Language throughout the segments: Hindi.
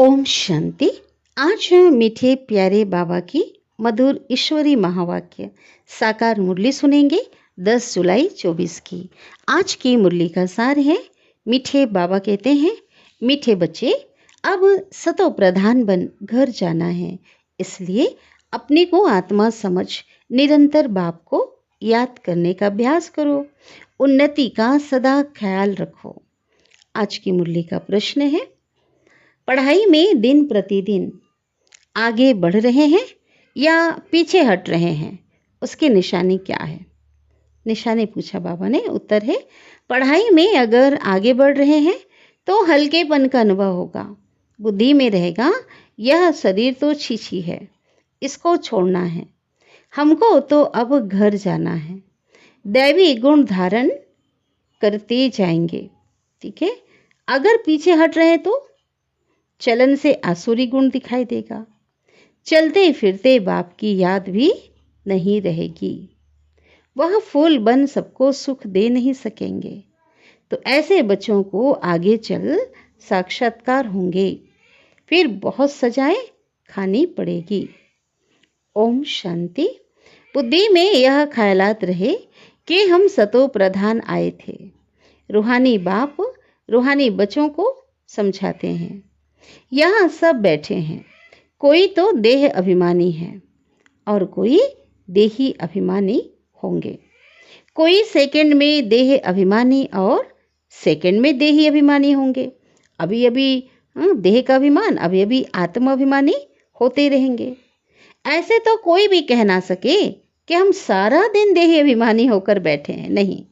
ओम शांति। आज मीठे प्यारे बाबा की मधुर ईश्वरी महावाक्य साकार मुरली सुनेंगे 10 जुलाई 24 की। आज की मुरली का सार है, मीठे बाबा कहते हैं, मीठे बच्चे अब सतो प्रधान बन घर जाना है, इसलिए अपने को आत्मा समझ निरंतर बाप को याद करने का अभ्यास करो, उन्नति का सदा ख्याल रखो। आज की मुरली का प्रश्न है, पढ़ाई में दिन प्रतिदिन आगे बढ़ रहे हैं या पीछे हट रहे हैं, उसकी निशानी क्या है? निशानी पूछा बाबा ने। उत्तर है, पढ़ाई में अगर आगे बढ़ रहे हैं तो हल्केपन का अनुभव होगा, बुद्धि में रहेगा यह शरीर तो छीछी है, इसको छोड़ना है, हमको तो अब घर जाना है। दैवी गुण धारण करते जाएंगे, ठीक है। अगर पीछे हट रहे तो चलन से आसुरी गुण दिखाई देगा, चलते फिरते बाप की याद भी नहीं रहेगी, वह फूल बन सबको सुख दे नहीं सकेंगे। तो ऐसे बच्चों को आगे चल साक्षात्कार होंगे, फिर बहुत सजाएं खानी पड़ेगी। ओम शांति। बुद्धि में यह ख्यालात रहे कि हम सतो प्रधान आए थे। रूहानी बाप रूहानी बच्चों को समझाते हैं, यहाँ सब बैठे हैं, कोई तो देह अभिमानी है और कोई देही अभिमानी होंगे। कोई सेकंड में देह अभिमानी और सेकंड में देही अभिमानी होंगे। अभी अभी देह का अभिमान, अभी अभी आत्म अभिमानी होते रहेंगे। ऐसे तो कोई भी कह ना सके कि हम सारा दिन देही अभिमानी होकर बैठे हैं। नहीं,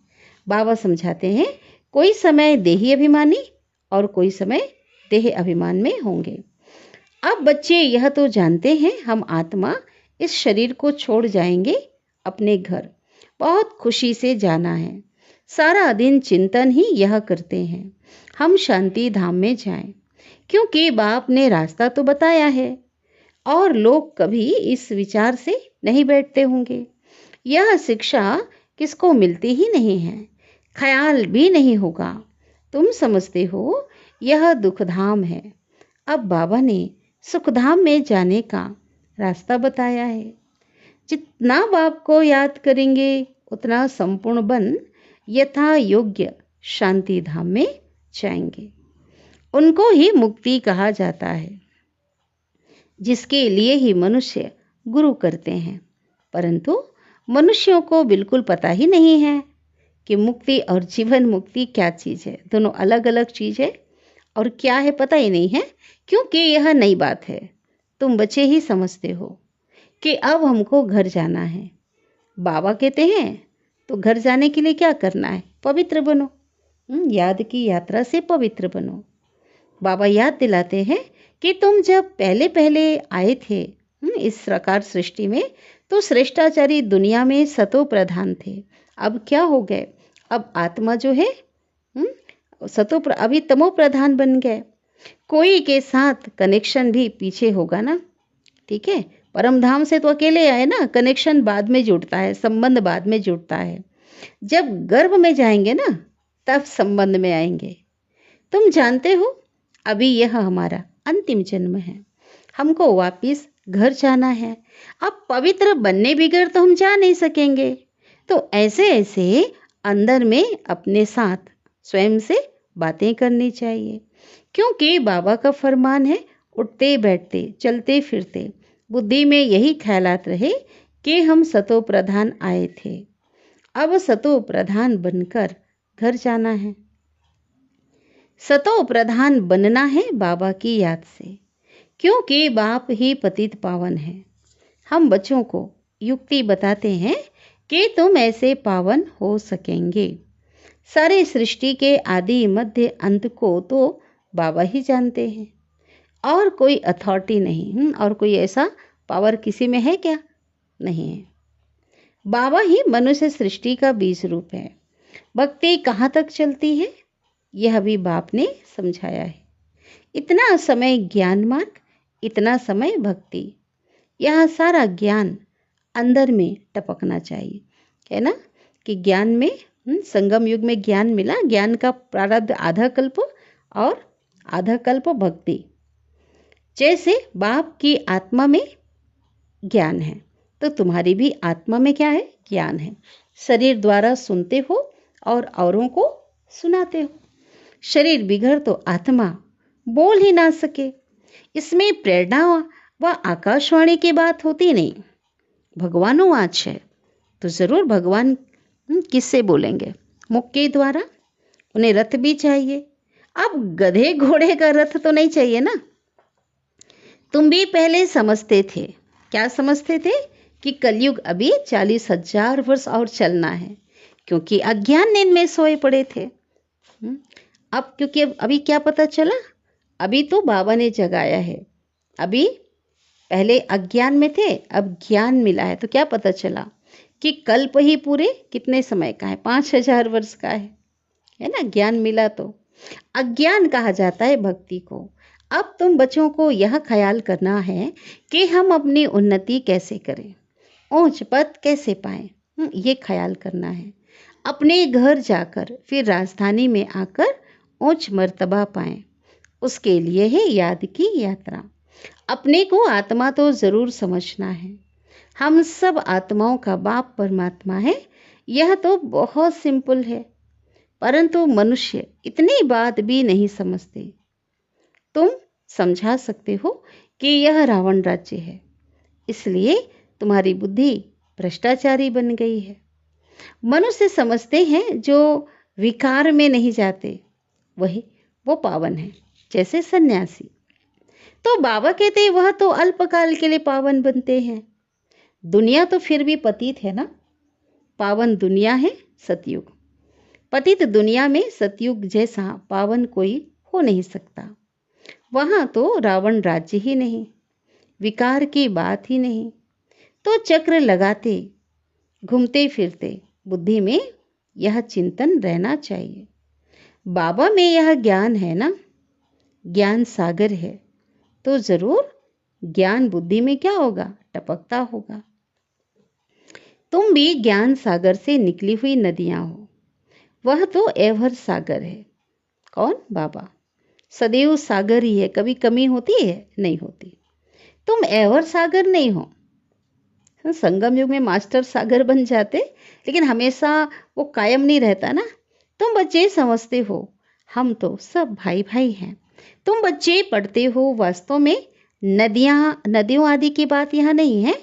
बाबा समझाते हैं, कोई समय देही अभिमानी और कोई समय देह अभिमान में होंगे। अब बच्चे यह तो जानते हैं हम आत्मा इस शरीर को छोड़ जाएंगे अपने घर, बहुत खुशी से जाना है। सारा दिन चिंतन ही यह करते हैं हम शांति धाम में जाएं, क्योंकि बाप ने रास्ता तो बताया है और लोग कभी इस विचार से नहीं बैठते होंगे। यह शिक्षा किसको मिलती ही नहीं है, ख्याल भी नहीं होगा। तुम समझते हो यह दुखधाम है। अब बाबा ने सुखधाम में जाने का रास्ता बताया है। जितना बाप को याद करेंगे उतना संपूर्ण बन यथा योग्य शांति धाम में जाएंगे। उनको ही मुक्ति कहा जाता है, जिसके लिए ही मनुष्य गुरु करते हैं। परंतु मनुष्यों को बिल्कुल पता ही नहीं है कि मुक्ति और जीवन मुक्ति क्या चीज़ है। दोनों अलग अलग चीज़ है और क्या है पता ही नहीं है, क्योंकि यह नई बात है। तुम बच्चे ही समझते हो कि अब हमको घर जाना है। बाबा कहते हैं तो घर जाने के लिए क्या करना है? पवित्र बनो, याद की यात्रा से पवित्र बनो। बाबा याद दिलाते हैं कि तुम जब पहले पहले आए थे इस प्रकार सृष्टि में, तो श्रेष्ठाचारी दुनिया में सतो प्रधान थे। अब क्या हो गए? अब आत्मा जो है अभी तमो प्रधान बन गए। कोई के साथ कनेक्शन भी पीछे होगा ना, ठीक है। परम धाम से तो अकेले आए ना, कनेक्शन बाद में जुड़ता है, संबंध बाद में जुड़ता है। जब गर्भ में जाएंगे ना तब संबंध में आएंगे। तुम जानते हो अभी यह हमारा अंतिम जन्म है, हमको वापिस घर जाना है। अब पवित्र बनने बिगड़ तो हम जा नहीं सकेंगे। तो ऐसे ऐसे अंदर में अपने साथ स्वयं से बातें करनी चाहिए, क्योंकि बाबा का फरमान है, उठते बैठते चलते फिरते बुद्धि में यही ख्यालात रहे कि हम सतो प्रधान आए थे, अब सतो प्रधान बनकर घर जाना है। सतो प्रधान बनना है बाबा की याद से, क्योंकि बाप ही पतित पावन है। हम बच्चों को युक्ति बताते हैं कि तुम ऐसे पावन हो सकेंगे। सारे सृष्टि के आदि मध्य अंत को तो बाबा ही जानते हैं और कोई अथॉरिटी नहीं, और कोई ऐसा पावर किसी में है क्या? नहीं है। बाबा ही मनुष्य सृष्टि का बीज रूप है। भक्ति कहाँ तक चलती है यह भी बाप ने समझाया है। इतना समय ज्ञान मार्ग, इतना समय भक्ति, यह सारा ज्ञान अंदर में टपकना चाहिए, है ना। कि ज्ञान में संगम युग में ज्ञान मिला, ज्ञान का प्रारब्ध आधा कल्प और आधा कल्प भक्ति। जैसे बाप की आत्मा में ज्ञान है, तो तुम्हारी भी आत्मा में क्या है? ज्ञान है। शरीर द्वारा सुनते हो और औरों को सुनाते हो। शरीर बिगड़ तो आत्मा बोल ही ना सके। इसमें प्रेरणा व आकाशवाणी की बात होती नहीं। भगवानोवाच है तो जरूर भगवान किससे बोलेंगे? मुख के द्वारा। उन्हें रथ भी चाहिए। अब गधे घोड़े का रथ तो नहीं चाहिए ना। तुम भी पहले समझते थे। क्या समझते थे? कि कलयुग अभी 40,000 वर्ष और चलना है, क्योंकि अज्ञान नींद में सोए पड़े थे। अब क्योंकि अभी क्या पता चला? अभी तो बाबा ने जगाया है। अभी पहले अज्ञान में थे, अब ज्ञान मिला है, तो क्या पता चला कि कल्प ही पूरे कितने समय का है? 5,000 वर्ष का है ना। ज्ञान मिला तो अज्ञान कहा जाता है भक्ति को। अब तुम बच्चों को यह ख्याल करना है कि हम अपनी उन्नति कैसे करें, ऊंच पद कैसे पाएं, ये ख्याल करना है। अपने घर जाकर फिर राजधानी में आकर ऊंच मर्तबा पाएं, उसके लिए है याद की यात्रा। अपने को आत्मा तो जरूर समझना है। हम सब आत्माओं का बाप परमात्मा है। यह तो बहुत सिंपल है, परंतु मनुष्य इतनी बात भी नहीं समझते। तुम समझा सकते हो कि यह रावण राज्य है, इसलिए तुम्हारी बुद्धि भ्रष्टाचारी बन गई है। मनुष्य समझते हैं जो विकार में नहीं जाते वो पावन है, जैसे सन्यासी। तो बाबा कहते हैं वह तो अल्पकाल के लिए पावन बनते हैं। दुनिया तो फिर भी पतित है ना। पावन दुनिया है सतयुग। पतित दुनिया में सतयुग जैसा पावन कोई हो नहीं सकता। वहां तो रावण राज्य ही नहीं, विकार की बात ही नहीं। तो चक्र लगाते घूमते फिरते बुद्धि में यह चिंतन रहना चाहिए। बाबा में यह ज्ञान है ना, ज्ञान सागर है, तो जरूर ज्ञान बुद्धि में क्या होगा? टपकता होगा। तुम भी ज्ञान सागर से निकली हुई नदियां हो। वह तो एवर सागर है। कौन? बाबा। सदैव सागर ही है, कभी कमी होती है? नहीं होती। तुम एवर सागर नहीं हो। संगम युग में मास्टर सागर बन जाते, लेकिन हमेशा वो कायम नहीं रहता ना। तुम बच्चे समझते हो हम तो सब भाई भाई हैं। तुम बच्चे पढ़ते हो, वास्तव में नदियों आदि की बात यहाँ नहीं है।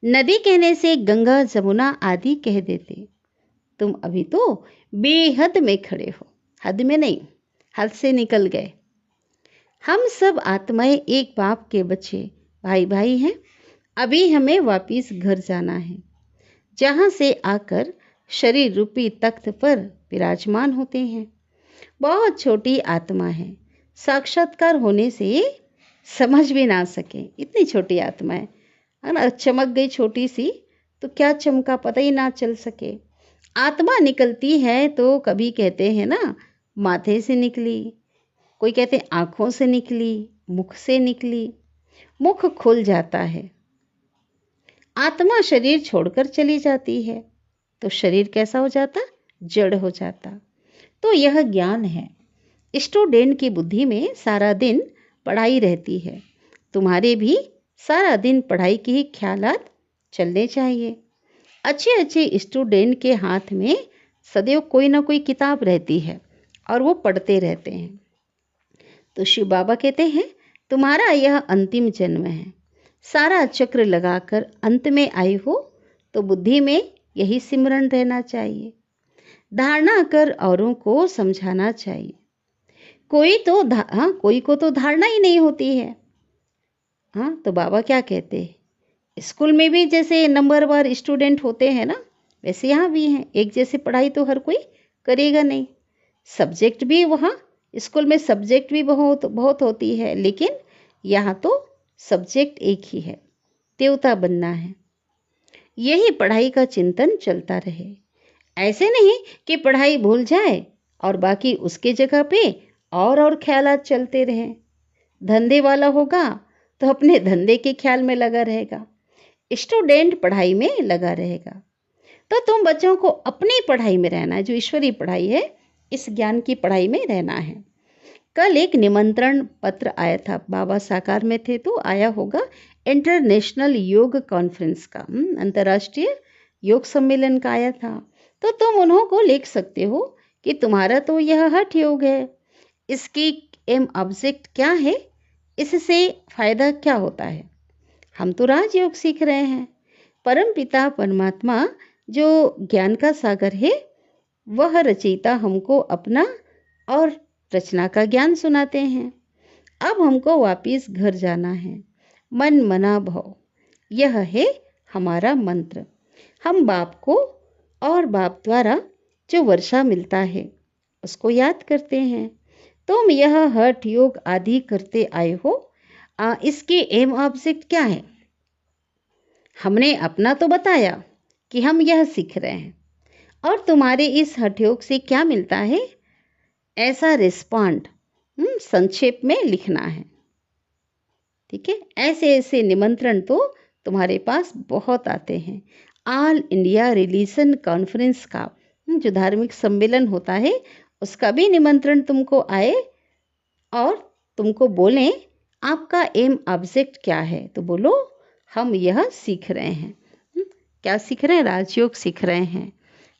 नदी कहने से गंगा जमुना आदि कह देते। तुम अभी तो बेहद में खड़े हो, हद में नहीं, हद से निकल गए। हम सब आत्माएं एक बाप के बच्चे, भाई भाई हैं। अभी हमें वापिस घर जाना है, जहां से आकर शरीर रूपी तख्त पर विराजमान होते हैं। बहुत छोटी आत्मा है, साक्षात्कार होने से समझ भी ना सके, इतनी छोटी आत्मा है ना। चमक गई छोटी सी तो क्या चमका पता ही ना चल सके। आत्मा निकलती है तो कभी कहते हैं ना माथे से निकली, कोई कहते हैं आंखों से निकली, मुख से निकली। मुख खुल जाता है, आत्मा शरीर छोड़कर चली जाती है, तो शरीर कैसा हो जाता? जड़ हो जाता। तो यह ज्ञान है। स्टूडेंट की बुद्धि में सारा दिन पढ़ाई रहती है। तुम्हारे भी सारा दिन पढ़ाई के ही ख्यालात चलने चाहिए। अच्छे अच्छे स्टूडेंट के हाथ में सदैव कोई ना कोई किताब रहती है और वो पढ़ते रहते हैं। तो शिव बाबा कहते हैं तुम्हारा यह अंतिम जन्म है। सारा चक्र लगाकर अंत में आए हो तो बुद्धि में यही सिमरन रहना चाहिए। धारणा कर औरों को समझाना चाहिए। कोई को तो धारणा ही नहीं होती है। तो बाबा क्या कहते हैं? स्कूल में भी जैसे नंबरवार स्टूडेंट होते हैं ना, वैसे यहाँ भी हैं। एक जैसे पढ़ाई तो हर कोई करेगा नहीं। सब्जेक्ट भी वहाँ स्कूल में सब्जेक्ट भी बहुत बहुत होती है, लेकिन यहाँ तो सब्जेक्ट एक ही है, देवता बनना है। यही पढ़ाई का चिंतन चलता रहे। ऐसे नहीं कि पढ़ाई भूल जाए और बाकी उसके जगह पे और ख्यालात चलते रहें। धंधे वाला होगा तो अपने धंधे के ख्याल में लगा रहेगा, स्टूडेंट पढ़ाई में लगा रहेगा। तो तुम बच्चों को अपनी पढ़ाई में रहना है, जो ईश्वरीय पढ़ाई है, इस ज्ञान की पढ़ाई में रहना है। कल एक निमंत्रण पत्र आया था, बाबा साकार में थे तो आया होगा, इंटरनेशनल योग कॉन्फ्रेंस का, अंतर्राष्ट्रीय योग सम्मेलन का आया था। तो तुम उन्हों को लिख सकते हो कि तुम्हारा तो यह हठ योग है, इसकी एम ऑब्जेक्ट क्या है, इससे फायदा क्या होता है। हम तो राजयोग सीख रहे हैं। परम पिता परमात्मा जो ज्ञान का सागर है, वह रचयिता हमको अपना और रचना का ज्ञान सुनाते हैं। अब हमको वापिस घर जाना है। मन मना भव, यह है हमारा मंत्र। हम बाप को और बाप द्वारा जो वर्षा मिलता है उसको याद करते हैं। तुम यह हठ योग आदि करते आए हो, इसके एम ऑब्जेक्ट क्या है? हमने अपना तो बताया कि हम यह सीख रहे हैं, और तुम्हारे इस हठ योग से क्या मिलता है, ऐसा रिस्पॉन्ड संक्षेप में लिखना है। ठीक है, ऐसे ऐसे निमंत्रण तो तुम्हारे पास बहुत आते हैं। ऑल इंडिया रिलीजन कॉन्फ्रेंस का जो धार्मिक सम्मेलन होता है, उसका भी निमंत्रण तुमको आए और तुमको बोलें आपका एम ऑब्जेक्ट क्या है, तो बोलो हम यह सीख रहे हैं। क्या सीख रहे हैं? राजयोग सीख रहे हैं।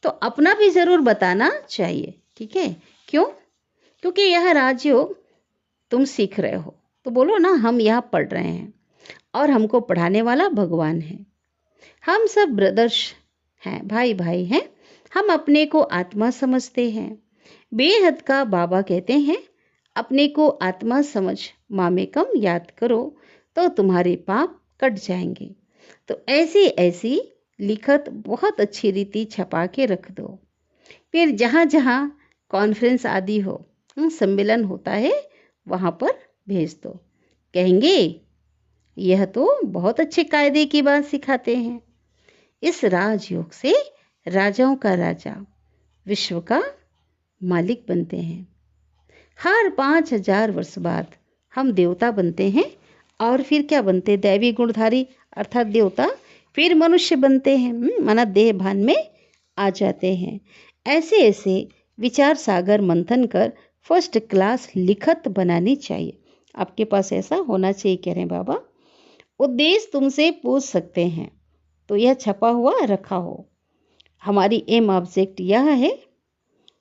तो अपना भी जरूर बताना चाहिए। ठीक है, क्यों? क्योंकि यह राजयोग तुम सीख रहे हो, तो बोलो ना हम यहाँ पढ़ रहे हैं और हमको पढ़ाने वाला भगवान है। हम सब ब्रदर्स हैं, भाई भाई हैं। हम अपने को आत्मा समझते हैं। बेहद का बाबा कहते हैं, अपने को आत्मा समझ मामेकम याद करो तो तुम्हारे पाप कट जाएंगे। तो ऐसी ऐसी लिखत बहुत अच्छी रीति छपा के रख दो। फिर जहाँ जहाँ कॉन्फ्रेंस आदि हो, सम्मेलन होता है, वहाँ पर भेज दो। कहेंगे यह तो बहुत अच्छे कायदे की बात सिखाते हैं। इस राजयोग से राजाओं का राजा, विश्व का मालिक बनते हैं। हर 5000 वर्ष बाद हम देवता बनते हैं, और फिर क्या बनते? दैवी गुणधारी अर्थात देवता। फिर मनुष्य बनते हैं, माना देह भान में आ जाते हैं। ऐसे ऐसे विचार सागर मंथन कर फर्स्ट क्लास लिखत बनानी चाहिए। आपके पास ऐसा होना चाहिए, कह रहे हैं बाबा। उद्देश्य तुमसे पूछ सकते हैं तो यह छपा हुआ रखा हो, हमारी एम ऑब्जेक्ट यह है।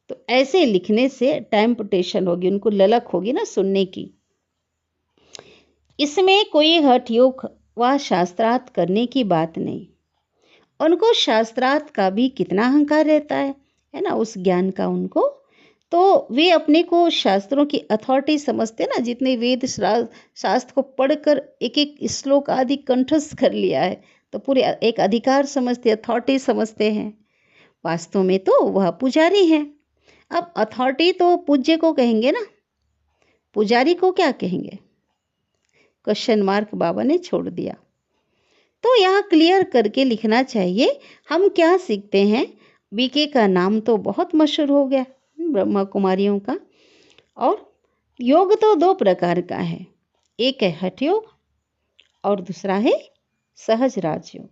तो ऐसे लिखने से टेम्पटेशन होगी, उनको ललक होगी ना सुनने की। इसमें कोई हठ योग व शास्त्रार्थ करने की बात नहीं। उनको शास्त्रार्थ का भी कितना अहंकार रहता है ना, उस ज्ञान का उनको। तो वे अपने को शास्त्रों की अथॉरिटी समझते ना, जितने वेद शास्त्र को पढ़कर एक एक श्लोक आदि कंठस्थ कर लिया है, तो पूरे एक अधिकार समझते, अथॉरिटी समझते हैं। वास्तव में तो वह पुजारी हैं। अब अथॉरिटी तो पूज्य को कहेंगे ना, पुजारी को क्या कहेंगे? क्वेश्चन मार्क बाबा ने छोड़ दिया। तो यहाँ क्लियर करके लिखना चाहिए हम क्या सीखते हैं। बीके का नाम तो बहुत मशहूर हो गया ब्रह्मा कुमारियों का। और योग तो दो प्रकार का है, एक है हठ योग और दूसरा है सहज राजयोग।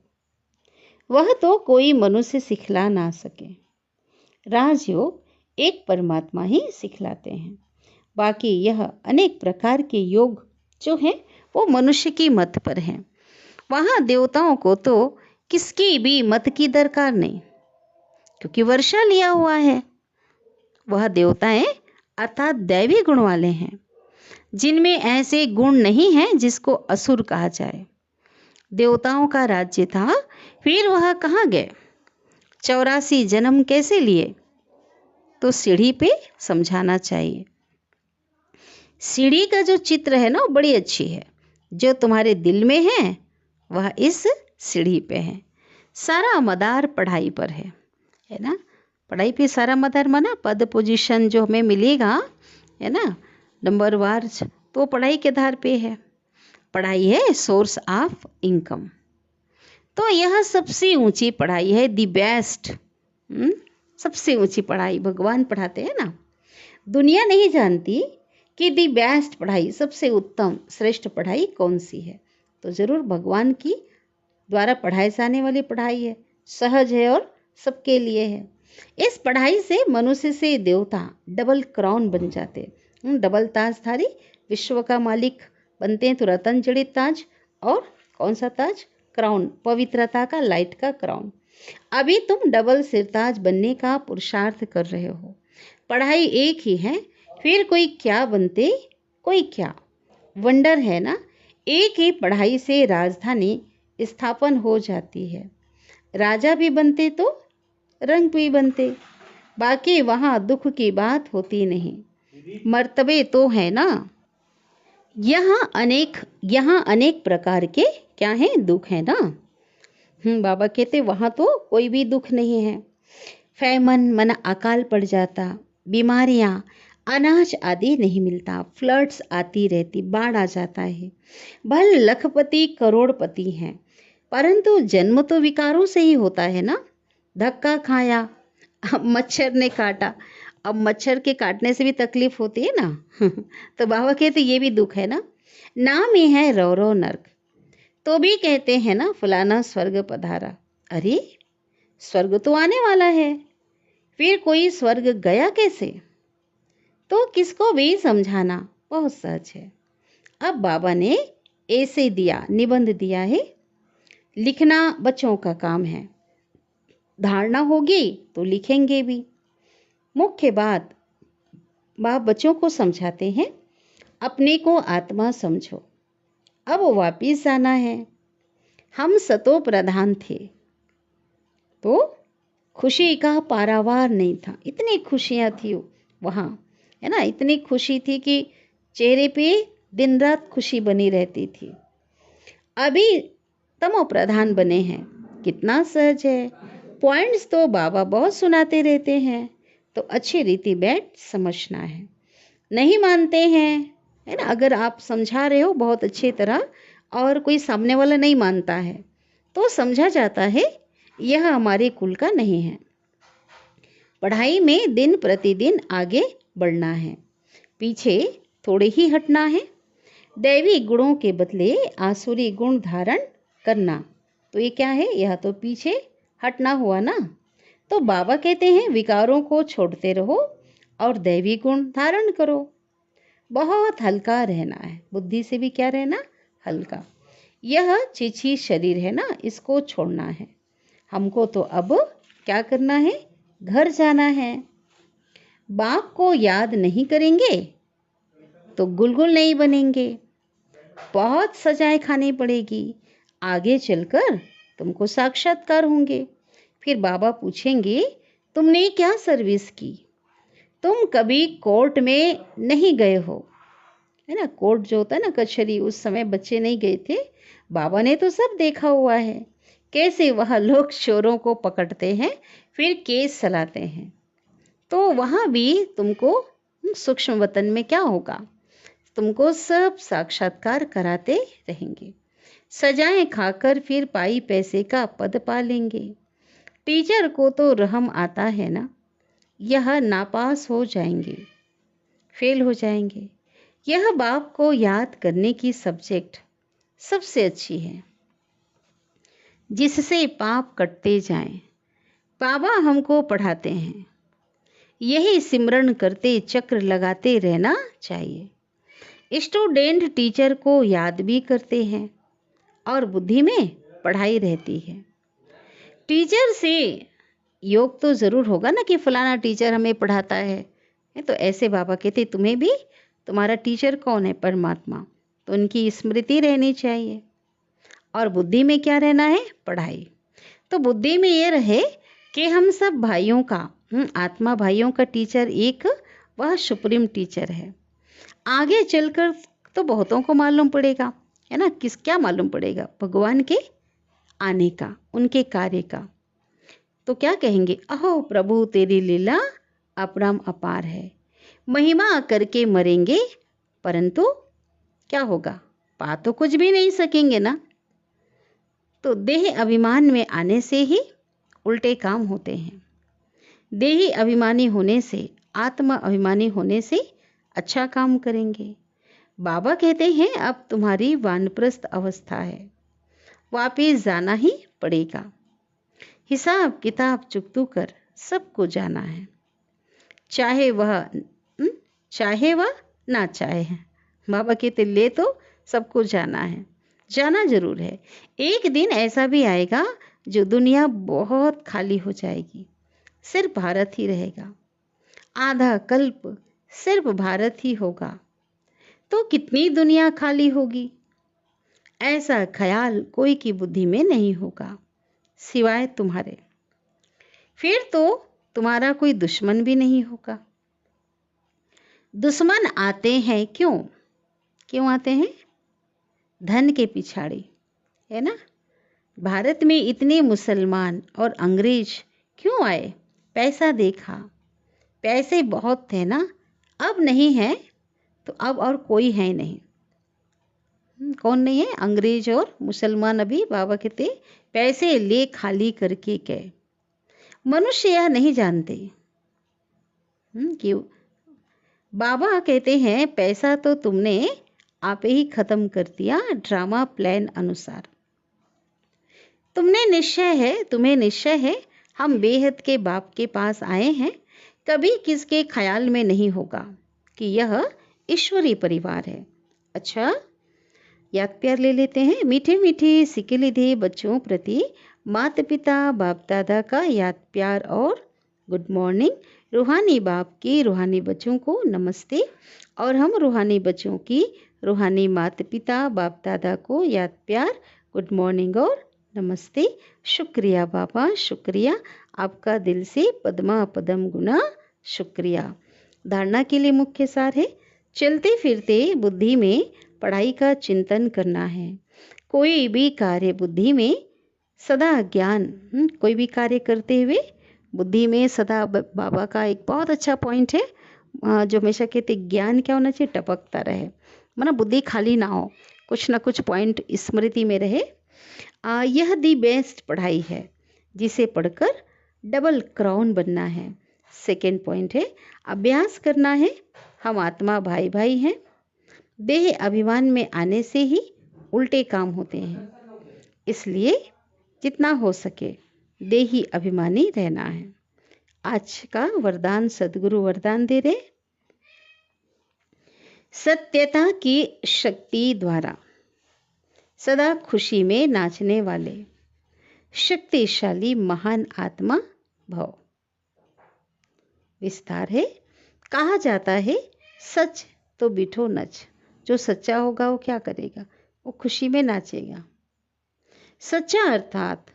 वह तो कोई मनुष्य सिखला ना सके। राजयोग एक परमात्मा ही सिखलाते हैं। बाकी यह अनेक प्रकार के योग जो हैं वो मनुष्य की मत पर हैं। वहाँ देवताओं को तो किसकी भी मत की दरकार नहीं, क्योंकि वर्षा लिया हुआ है। वह देवताएं अर्थात दैवी गुण वाले हैं, जिनमें ऐसे गुण नहीं हैं जिसको असुर कहा जाए। देवताओं का राज्य था, फिर वह कहाँ गए? 84 जन्म कैसे लिए? तो सीढ़ी पे समझाना चाहिए। सीढ़ी का जो चित्र है ना, वो बड़ी अच्छी है। जो तुम्हारे दिल में है वह इस सीढ़ी पे है। सारा मदार पढ़ाई पर है ना। पढ़ाई पे सारा मदार, माना पद पोजीशन जो हमें मिलेगा है ना, नंबर वार, तो पढ़ाई के आधार पे है। पढ़ाई है सोर्स ऑफ इनकम। तो यह सबसे ऊंची पढ़ाई है, दी बेस्ट। सबसे ऊंची पढ़ाई भगवान पढ़ाते हैं ना। दुनिया नहीं जानती कि दी बेस्ट पढ़ाई, सबसे उत्तम श्रेष्ठ पढ़ाई कौन सी है। तो जरूर भगवान की द्वारा पढ़ाई जाने वाली पढ़ाई है, सहज है और सबके लिए है। इस पढ़ाई से मनुष्य से देवता डबल क्राउन बन जाते, डबल ताजधारी, विश्व का मालिक बनते हैं तो रतन जड़ित ताज, और कौन सा ताज? क्राउन, पवित्रता का, लाइट का क्राउन। अभी तुम डबल सिरताज बनने का पुरुषार्थ कर रहे हो। पढ़ाई एक ही है, फिर कोई क्या बनते, कोई क्या। वंडर है ना, एक ही पढ़ाई से राजधानी स्थापन हो जाती है। राजा भी बनते तो रंग भी बनते, बाकी वहाँ दुख की बात होती नहीं। मर्तबे तो है ना, यहाँ अनेक प्रकार के क्या हैं, दुख है ना। बाबा कहते वहाँ तो कोई भी दुख नहीं है। फैमन मन अकाल पड़ जाता, बीमारियाँ, अनाज आदि नहीं मिलता, फ्लड्स आती रहती, बाढ़ आ जाता है। भल लखपति करोड़पति हैं, परंतु जन्म तो विकारों से ही होता है ना। धक्का खाया, अब मच्छर ने काटा, अब मच्छर के काटने से भी तकलीफ होती है ना। तो बाबा कहते ये भी दुख है ना। नाम ही है रौरव नर्क, तो भी कहते हैं ना फलाना स्वर्ग पधारा। अरे स्वर्ग तो आने वाला है, फिर कोई स्वर्ग गया कैसे? तो किसको भी समझाना बहुत सहज है। अब बाबा ने ऐसे दिया, निबंध दिया है। लिखना बच्चों का काम है, धारणा होगी तो लिखेंगे भी। मुख्य बात बाप बच्चों को समझाते हैं, अपने को आत्मा समझो, अब वापिस जाना है। हम सतो प्रधान थे तो खुशी का पारावार नहीं था, इतनी खुशियाँ थी वहाँ, है ना। इतनी खुशी थी कि चेहरे पे दिन रात खुशी बनी रहती थी। अभी तमो प्रधान बने हैं, कितना सहज है। पॉइंट्स तो बाबा बहुत सुनाते रहते हैं, तो अच्छी रीति बैठ समझना है। नहीं मानते हैं, है ना, अगर आप समझा रहे हो बहुत अच्छी तरह और कोई सामने वाला नहीं मानता है तो समझा जाता है यह हमारे कुल का नहीं है। पढ़ाई में दिन प्रतिदिन आगे बढ़ना है, पीछे थोड़े ही हटना है। दैवी गुणों के बदले आसुरी गुण धारण करना, तो ये क्या है, यह तो पीछे हटना हुआ ना। तो बाबा कहते हैं विकारों को छोड़ते रहो और दैवी गुण धारण करो। बहुत हल्का रहना है, बुद्धि से भी क्या रहना, हल्का। यह चिची शरीर है ना, इसको छोड़ना है। हमको तो अब क्या करना है, घर जाना है। बाप को याद नहीं करेंगे तो गुलगुल नहीं बनेंगे, बहुत सजाएं खानी पड़ेगी। आगे चलकर तुमको साक्षात्कार होंगे। फिर बाबा पूछेंगे तुमने क्या सर्विस की, तुम कभी कोर्ट में नहीं गए हो, है ना। कोर्ट जो होता है ना, कचहरी, उस समय बच्चे नहीं गए थे। बाबा ने तो सब देखा हुआ है, कैसे वह लोग चोरों को पकड़ते हैं फिर केस चलाते हैं। तो वहाँ भी तुमको सूक्ष्म वतन में क्या होगा, तुमको सब साक्षात्कार कराते रहेंगे। सजाएं खाकर फिर पाई पैसे का पद पा लेंगे। टीचर को तो रहम आता है ना, यह नापास हो जाएंगे, फेल हो जाएंगे। यह बाप को याद करने की सब्जेक्ट सबसे अच्छी है, जिससे पाप कटते जाएं। बाबा हमको पढ़ाते हैं, यही सिमरन करते चक्र लगाते रहना चाहिए। स्टूडेंट टीचर को याद भी करते हैं और बुद्धि में पढ़ाई रहती है। टीचर से योग तो ज़रूर होगा ना कि फलाना टीचर हमें पढ़ाता है, तो ऐसे बाबा कहते तुम्हें भी तुम्हारा टीचर कौन है, परमात्मा, तो उनकी स्मृति रहनी चाहिए। और बुद्धि में क्या रहना है, पढ़ाई। तो बुद्धि में ये रहे कि हम सब भाइयों का, आत्मा भाइयों का टीचर एक वह सुप्रीम टीचर है। आगे चलकर तो बहुतों को मालूम पड़ेगा, है ना, किस क्या मालूम पड़ेगा, भगवान के आने का, उनके कार्य का। तो क्या कहेंगे, अहो प्रभु तेरी लीला अपरम अपार है। महिमा करके मरेंगे परंतु क्या होगा, पा तो कुछ भी नहीं सकेंगे ना। तो देह अभिमान में आने से ही उल्टे काम होते हैं। देही अभिमानी होने से, आत्मा अभिमानी होने से अच्छा काम करेंगे। बाबा कहते हैं अब तुम्हारी वानप्रस्थ अवस्था है, वापिस जाना ही पड़ेगा। हिसाब किताब चुकतू कर सबको जाना है, चाहे वह ना चाहे हैं। बाबा कहते ले तो सबको जाना है, जाना जरूर है। एक दिन ऐसा भी आएगा जो दुनिया बहुत खाली हो जाएगी, सिर्फ भारत ही रहेगा। आधा कल्प सिर्फ भारत ही होगा, तो कितनी दुनिया खाली होगी। ऐसा ख्याल कोई की बुद्धि में नहीं होगा सिवाय तुम्हारे। फिर तो तुम्हारा कोई दुश्मन भी नहीं होगा। दुश्मन आते हैं क्यों? क्यों आते हैं? धन के पिछाड़ी, है ना। भारत में इतने मुसलमान और अंग्रेज क्यों आए? पैसा देखा, पैसे बहुत थे ना, अब नहीं है तो अब और कोई है नहीं। कौन नहीं है? अंग्रेज और मुसलमान। अभी बाबा कहते पैसे ले खाली करके गए। मनुष्य यह नहीं जानते क्यों। बाबा कहते हैं पैसा तो तुमने आप ही खत्म कर दिया ड्रामा प्लान अनुसार। तुम्हें निश्चय है हम बेहद के बाप के पास आए हैं। कभी किसके ख्याल में नहीं होगा कि यह ईश्वरीय परिवार है। अच्छा, याद प्यार ले लेते हैं। मीठे मीठे सिके लिधे बच्चों प्रति माता पिता बाप दादा का याद प्यार और गुड मॉर्निंग। रूहानी बाप की रूहानी बच्चों को नमस्ते, और हम रूहानी बच्चों की रूहानी माता पिता बाप दादा को याद प्यार, गुड मॉर्निंग और नमस्ते। शुक्रिया बाबा, शुक्रिया आपका दिल से पद्मा पदम गुना शुक्रिया। धारणा के लिए मुख्य सार है, चलते फिरते बुद्धि में पढ़ाई का चिंतन करना है। कोई भी कार्य बुद्धि में सदा ज्ञान, कोई भी कार्य करते हुए बुद्धि में सदा, बाबा का एक बहुत अच्छा पॉइंट है जो हमेशा कहते ज्ञान क्या होना चाहिए? टपकता रहे, माना बुद्धि खाली ना हो, कुछ ना कुछ पॉइंट स्मृति में रहे। यह दी बेस्ट पढ़ाई है जिसे पढ़कर डबल क्राउन बनना है। सेकेंड पॉइंट है अभ्यास करना है। हम आत्मा भाई भाई हैं। देह अभिमान में आने से ही उल्टे काम होते हैं, इसलिए जितना हो सके देही अभिमानी रहना है। आज का वरदान सद्गुरु वरदान दे रहे, सत्यता की शक्ति द्वारा सदा खुशी में नाचने वाले शक्तिशाली महान आत्मा भव। विस्तार है, कहा जाता है सच तो बिठो नच। जो सच्चा होगा वो क्या करेगा? वो खुशी में नाचेगा। सच्चा अर्थात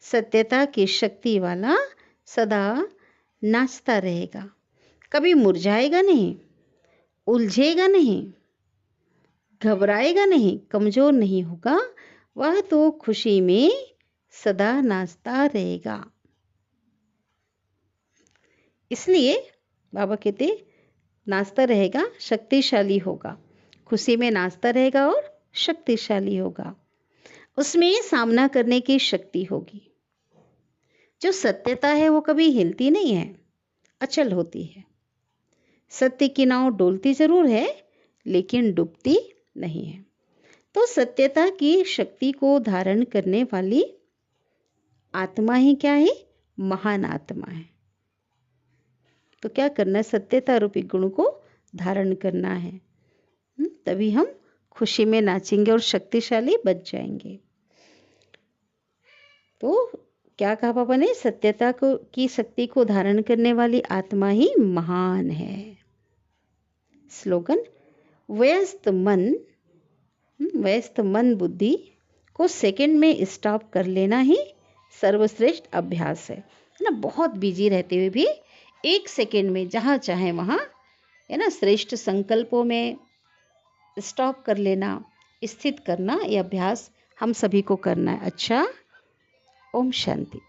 सत्यता की शक्ति वाला सदा नाचता रहेगा, कभी मुरझाएगा नहीं, उलझेगा नहीं, घबराएगा नहीं, कमजोर नहीं होगा। वह तो खुशी में सदा नाचता रहेगा। इसलिए बाबा कहते नाचता रहेगा, शक्तिशाली होगा, खुशी में नाचता रहेगा और शक्तिशाली होगा। उसमें सामना करने की शक्ति होगी। जो सत्यता है वो कभी हिलती नहीं है, अचल होती है। सत्य की नाव डोलती जरूर है लेकिन डूबती नहीं है। तो सत्यता की शक्ति को धारण करने वाली आत्मा ही क्या है? महान आत्मा है। तो क्या करना है? सत्यता रूपी गुण को धारण करना है, तभी हम खुशी में नाचेंगे और शक्तिशाली बन जाएंगे। तो क्या कहा पापा ने? सत्यता को की शक्ति को धारण करने वाली आत्मा ही महान है। स्लोगन, व्यस्त मन बुद्धि को सेकंड में स्टॉप कर लेना ही सर्वश्रेष्ठ अभ्यास है ना। बहुत बिजी रहते हुए भी एक सेकंड में जहाँ चाहे वहाँ, है ना, श्रेष्ठ संकल्पों में स्टॉप कर लेना, स्थित करना, यह अभ्यास हम सभी को करना है। अच्छा, ओम शांति।